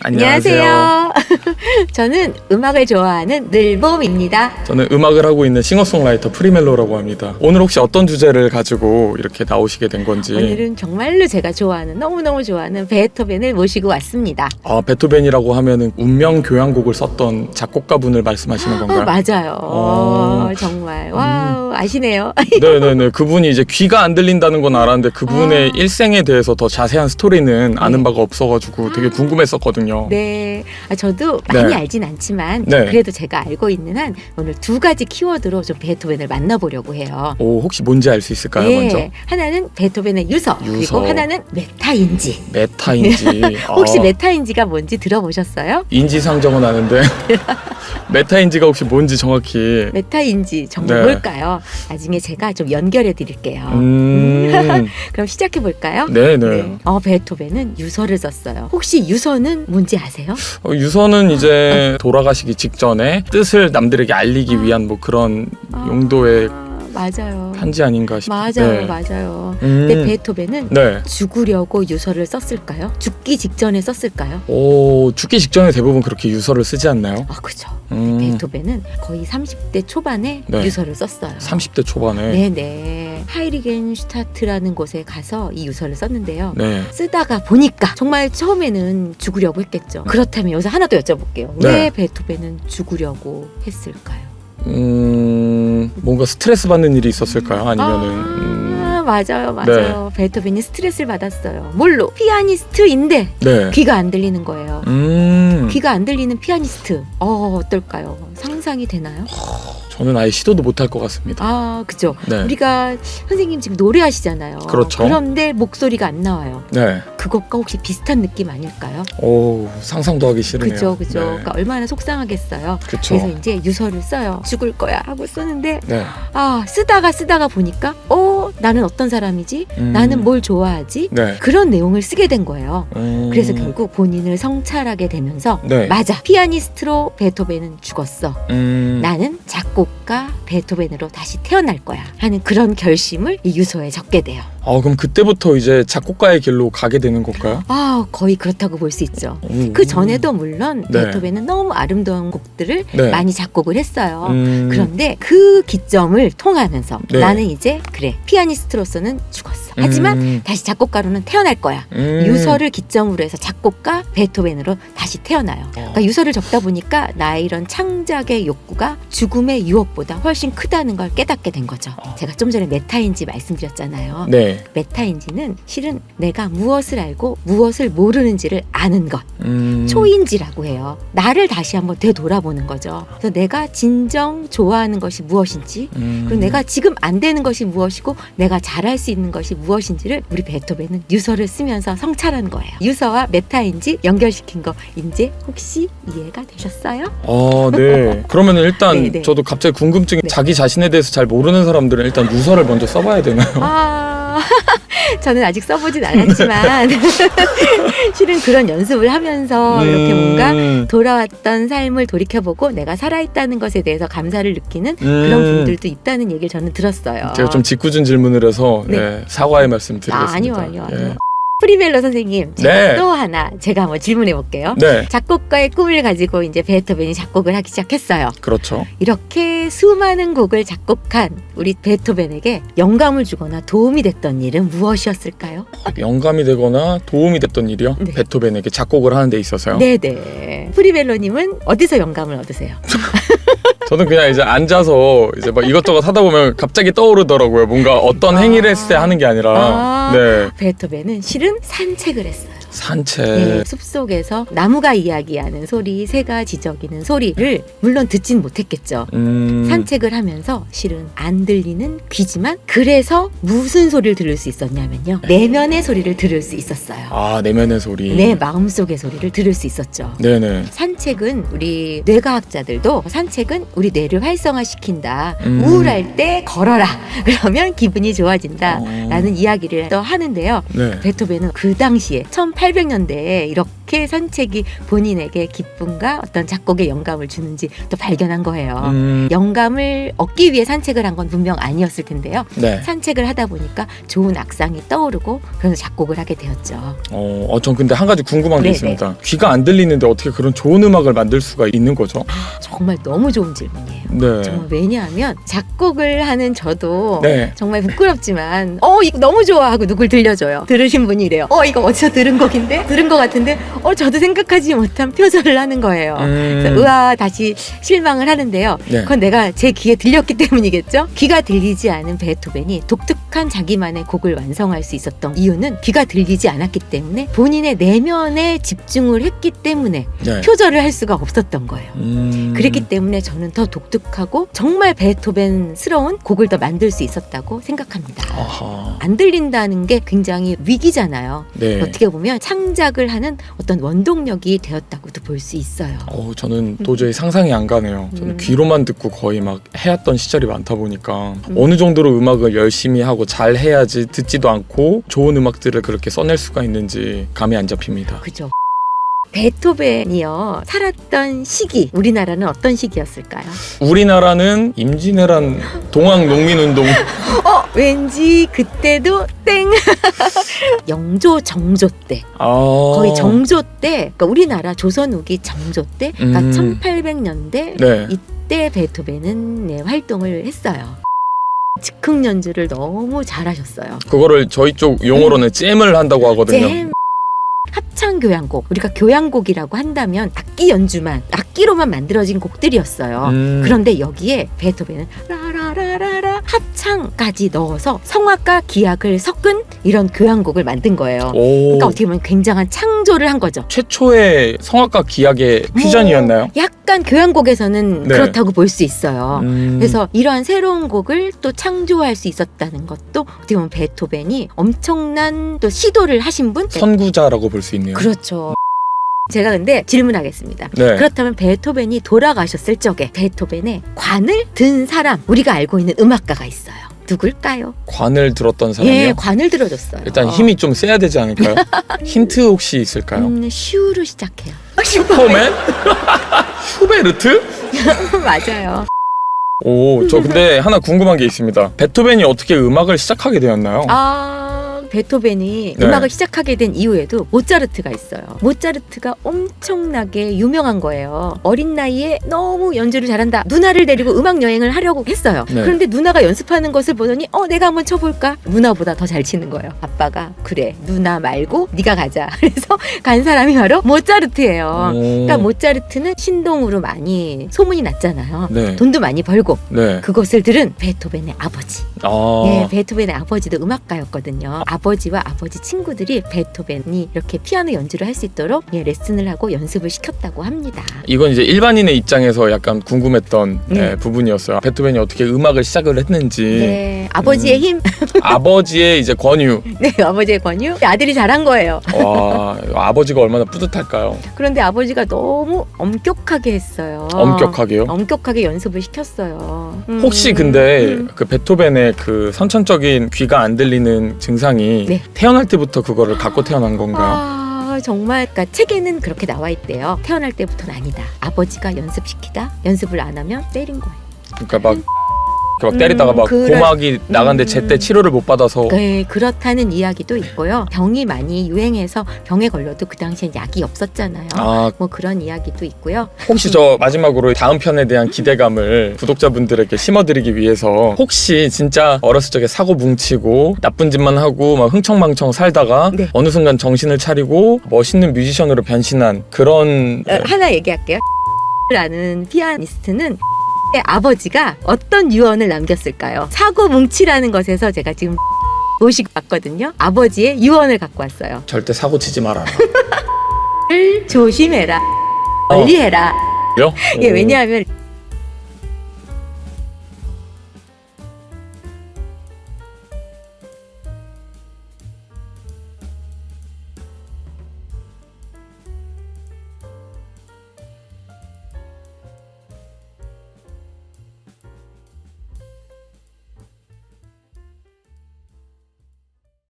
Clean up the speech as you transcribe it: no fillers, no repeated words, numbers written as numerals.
안녕하세요. 저는 음악을 좋아하는 늘봄입니다. 저는 음악을 하고 있는 싱어송라이터 프리멜로라고 합니다. 오늘 혹시 어떤 주제를 가지고 이렇게 나오시게 된 건지. 오늘은 정말로 제가 좋아하는, 너무너무 좋아하는 베토벤을 모시고 왔습니다. 베토벤이라고 하면은 운명 교향곡을 썼던 작곡가분을 말씀하시는 건가요? 맞아요. 정말 와우, 아시네요. 네네네. 그분이 이제 귀가 안 들린다는 건 알았는데 그분의 일생에 대해서 더 자세한 스토리는 아는 바가 없어가지고 되게 궁금했었거든요. 네, 저도 많이 네. 알진 않지만 네. 그래도 제가 알고 있는 한 오늘 두 가지 키워드로 좀 베토벤을 만나보려고 해요. 혹시 뭔지 알 수 있을까요? 네, 먼저 하나는 베토벤의 유서, 그리고 하나는 메타인지. 메타인지. 혹시 메타인지가 뭔지 들어보셨어요? 인지상정은 아는데 메타인지가 혹시 뭔지 정확히. 메타인지 정말 네. 뭘까요? 나중에 제가 좀 연결해 드릴게요. 그럼 시작해 볼까요? 네네. 베토벤은 유서를 썼어요. 혹시 유서는 뭔지 아세요? 유서는 이제 돌아가시기 직전에 뜻을 남들에게 알리기 위한 뭐 그런 용도의 맞아요. 편지 아닌가 싶어요. 맞아요. 근데 베토벤은 네. 죽으려고 유서를 썼을까요? 죽기 직전에 썼을까요? 죽기 직전에 대부분 그렇게 유서를 쓰지 않나요? 그렇죠. 베토벤은 거의 30대 초반에 네. 유서를 썼어요. 30대 초반에. 네네. 하이리겐슈타트라는 곳에 가서 이 유서를 썼는데요. 네. 쓰다가 보니까 정말 처음에는 죽으려고 했겠죠. 그렇다면 여기서 하나 더 여쭤볼게요. 네. 왜 베토벤은 죽으려고 했을까요? 뭔가 스트레스 받는 일이 있었을까요? 아니면은 맞아요. 네. 베토벤이 스트레스를 받았어요. 뭘로? 피아니스트인데 네. 귀가 안 들리는 거예요. 귀가 안 들리는 피아니스트. 어떨까요? 상상이 되나요? 저는 아예 시도도 못할 것 같습니다. 그죠. 네. 우리가 선생님 지금 노래하시잖아요. 그렇죠. 그런데 목소리가 안 나와요. 네. 그것과 혹시 비슷한 느낌 아닐까요? 상상도 하기 싫으네요. 그죠. 네. 그러니까 얼마나 속상하겠어요. 그쵸. 그래서 이제 유서를 써요. 죽을 거야 하고 쓰는데 네. 쓰다가 보니까 나는 어떤 사람이지? 나는 뭘 좋아하지? 네. 그런 내용을 쓰게 된 거예요. 그래서 결국 본인을 성찰하게 되면서 네. 맞아, 피아니스트로 베토벤은 죽었어. 나는 작곡가 베토벤으로 다시 태어날 거야 하는 그런 결심을 이 유서에 적게 돼요. 그럼 그때부터 이제 작곡가의 길로 가게 되는 건가요? 거의 그렇다고 볼 수 있죠. 그 전에도 물론 네. 베토벤은 너무 아름다운 곡들을 네. 많이 작곡을 했어요. 그런데 그 기점을 통하면서 네. 나는 이제 그래, 피아니스트로서는 죽었어. 하지만 다시 작곡가로는 태어날 거야. 유서를 기점으로 해서 작곡가 베토벤으로 다시 태어나요. 그러니까 유서를 적다 보니까 나의 이런 창작의 욕구가 죽음의 유혹보다 훨씬 크다는 걸 깨닫게 된 거죠. 제가 좀 전에 메타인지 말씀드렸잖아요. 네. 메타인지는 실은 내가 무엇을 알고 무엇을 모르는지를 아는 것, 초인지라고 해요. 나를 다시 한번 되돌아보는 거죠. 그래서 내가 진정 좋아하는 것이 무엇인지, 그리고 내가 지금 안 되는 것이 무엇이고 내가 잘할 수 있는 것이 무엇인지를 우리 베토벤은 유서를 쓰면서 성찰한 거예요. 유서와 메타인지 연결시킨 거 이제 혹시 이해가 되셨어요? 네. 그러면 일단 네. 저도 갑자기 궁금증이 네. 자기 자신에 대해서 잘 모르는 사람들은 일단 유서를 먼저 써봐야 되나요? 저는 아직 써보진 않았지만 실은 그런 연습을 하면서 이렇게 뭔가 돌아왔던 삶을 돌이켜보고 내가 살아있다는 것에 대해서 감사를 느끼는 그런 분들도 있다는 얘기를 저는 들었어요. 제가 좀 짓궂은 질문을 해서 네. 사과의 말씀 드리겠습니다. 아니요. 예. 프리멜로 선생님, 제가 네. 또 하나 제가 한번 질문해 볼게요. 네. 작곡가의 꿈을 가지고 이제 베토벤이 작곡을 하기 시작했어요. 그렇죠. 이렇게 수많은 곡을 작곡한 우리 베토벤에게 영감을 주거나 도움이 됐던 일은 무엇이었을까요? 영감이 되거나 도움이 됐던 일이요? 네. 베토벤에게 작곡을 하는 데 있어서요? 네네. 프리멜로님은 어디서 영감을 얻으세요? 저는 그냥 이제 앉아서 이제 막 이것저것 하다 보면 갑자기 떠오르더라고요. 뭔가 어떤 행위를 했을 때 하는 게 아니라. 네. 베토벤은 실은 산책을 했어요. 산책. 네, 숲속에서 나무가 이야기하는 소리, 새가 지저귀는 소리를 물론 듣진 못했겠죠. 산책을 하면서 실은 안 들리는 귀지만 그래서 무슨 소리를 들을 수 있었냐면요. 내면의 소리를 들을 수 있었어요. 내면의 소리. 내 마음속의 소리를 들을 수 있었죠. 네네. 산책은 우리 뇌과학자들도 산책은 우리 뇌를 활성화시킨다. 우울할 때 걸어라. 그러면 기분이 좋아진다. 라는 이야기를 또 하는데요. 네. 베토벤은 그 당시에 1800년대에 이렇게 그렇게 산책이 본인에게 기쁨과 어떤 작곡의 영감을 주는지 또 발견한 거예요. 영감을 얻기 위해 산책을 한 건 분명 아니었을 텐데요. 네. 산책을 하다 보니까 좋은 악상이 떠오르고 그래서 작곡을 하게 되었죠. 전 근데 한 가지 궁금한 게 네네. 있습니다. 귀가 안 들리는데 어떻게 그런 좋은 음악을 만들 수가 있는 거죠? 정말 너무 좋은 질문이에요. 네. 정말 왜냐하면 작곡을 하는 저도 네. 정말 부끄럽지만 이거 너무 좋아 하고 누굴 들려줘요. 들으신 분이 이래요. 이거 어디서 들은 곡인데? 들은 것 같은데 저도 생각하지 못한 표절을 하는 거예요. 그래서 으아 다시 실망을 하는데요. 네. 그건 내가 제 귀에 들렸기 때문이겠죠. 귀가 들리지 않은 베토벤이 독특한 자기만의 곡을 완성할 수 있었던 이유는 귀가 들리지 않았기 때문에 본인의 내면에 집중을 했기 때문에 네. 표절을 할 수가 없었던 거예요. 그랬기 때문에 저는 더 독특하고 정말 베토벤스러운 곡을 더 만들 수 있었다고 생각합니다. 아하. 안 들린다는 게 굉장히 위기잖아요. 네. 어떻게 보면 창작을 하는 어떤 원동력이 되었다고도 볼 수 있어요. 저는 도저히 상상이 안 가네요. 저는 음. 귀로만 듣고 거의 막 해왔던 시절이 많다 보니까 어느 정도로 음악을 열심히 하고 잘 해야지 듣지도 않고 좋은 음악들을 그렇게 써낼 수가 있는지 감이 안 잡힙니다. 그죠? 베토벤이요 살았던 시기 우리나라는 어떤 시기였을까요? 우리나라는 임진왜란 동학농민운동 왠지 그때도 땡 영조 정조 때 거의 정조 때 그러니까 우리나라 조선 후기 정조 때 그러니까 1800년대 네. 이때 베토벤은 활동을 했어요. 즉흥 연주를 너무 잘하셨어요. 그거를 저희 쪽 용어로는 잼을 한다고 하거든요. 잼 합창 교향곡 우리가 교향곡이라고 한다면 악기 연주만 악기로만 만들어진 곡들이었어요. 그런데 여기에 베토벤은 라라라라라 합창까지 넣어서 성악과 기악을 섞은 이런 교향곡을 만든 거예요. 그러니까 어떻게 보면 굉장한 창조를 한 거죠. 최초의 성악과 기악의 퓨전이었나요? 약간 교향곡에서는 네. 그렇다고 볼 수 있어요. 그래서 이러한 새로운 곡을 또 창조할 수 있었다는 것도 어떻게 보면 베토벤이 엄청난 또 시도를 하신 분? 선구자라고 볼 수 있네요. 그렇죠. 제가 근데 질문하겠습니다. 네. 그렇다면 베토벤이 돌아가셨을 적에 베토벤의 관을 든 사람 우리가 알고 있는 음악가가 있어요. 누굴까요? 관을 들었던 사람이요? 예, 관을 들어줬어요. 일단 힘이 좀 세야 되지 않을까요? 힌트 혹시 있을까요? 슈로 시작해요. 슈퍼맨? 슈베르트? 맞아요. 저 근데 하나 궁금한 게 있습니다. 베토벤이 어떻게 음악을 시작하게 되었나요? 베토벤이 네. 음악을 시작하게 된 이후에도 모차르트가 있어요. 모차르트가 엄청나게 유명한 거예요. 어린 나이에 너무 연주를 잘한다. 누나를 데리고 음악 여행을 하려고 했어요. 네. 그런데 누나가 연습하는 것을 보더니 내가 한번 쳐볼까? 누나보다 더 잘 치는 거예요. 아빠가 그래 누나 말고 네가 가자. 그래서 간 사람이 바로 모차르트예요. 그러니까 모차르트는 신동으로 많이 소문이 났잖아요. 네. 돈도 많이 벌고 네. 그것을 들은 베토벤의 아버지. 아. 네, 베토벤의 아버지도 음악가였거든요. 아버지와 아버지 친구들이 베토벤이 이렇게 피아노 연주를 할 수 있도록 레슨을 하고 연습을 시켰다고 합니다. 이건 이제 일반인의 입장에서 약간 궁금했던 네. 부분이었어요. 베토벤이 어떻게 음악을 시작을 했는지. 네, 아버지의 힘, 아버지의 이제 권유. 네, 아버지의 권유, 아들이 잘한 거예요. 와, 아버지가 얼마나 뿌듯할까요? 그런데 아버지가 너무 엄격하게 했어요. 엄격하게요? 엄격하게 연습을 시켰어요. 혹시 근데 그 베토벤의 그 선천적인 귀가 안 들리는 증상이 네. 태어날 때부터 그거를 갖고 태어난 건가요? 정말 그러니까 책에는 그렇게 나와 있대요. 태어날 때부터는 아니다. 아버지가 연습시키다 연습을 안 하면 때린 거예요. 그러니까 막 때리다가 막 고막이 나갔는데 제때 치료를 못 받아서. 네, 그렇다는 이야기도 있고요. 병이 많이 유행해서 병에 걸려도 그 당시엔 약이 없었잖아요. 뭐 그런 이야기도 있고요. 혹시 저 마지막으로 다음 편에 대한 기대감을 구독자분들에게 심어드리기 위해서 혹시 진짜 어렸을 적에 사고 뭉치고 나쁜 짓만 하고 막 흥청망청 살다가 네. 어느 순간 정신을 차리고 멋있는 뮤지션으로 변신한 그런 하나 얘기할게요. 라는 피아니스트는 아버지가 어떤 유언을 남겼을까요? 사고 뭉치라는 것에서 제가 지금 모시고 왔거든요. 아버지의 유언을 갖고 왔어요. 절대 사고 치지 말아라. 조심해라. 멀리해라. 요? 예, 왜냐하면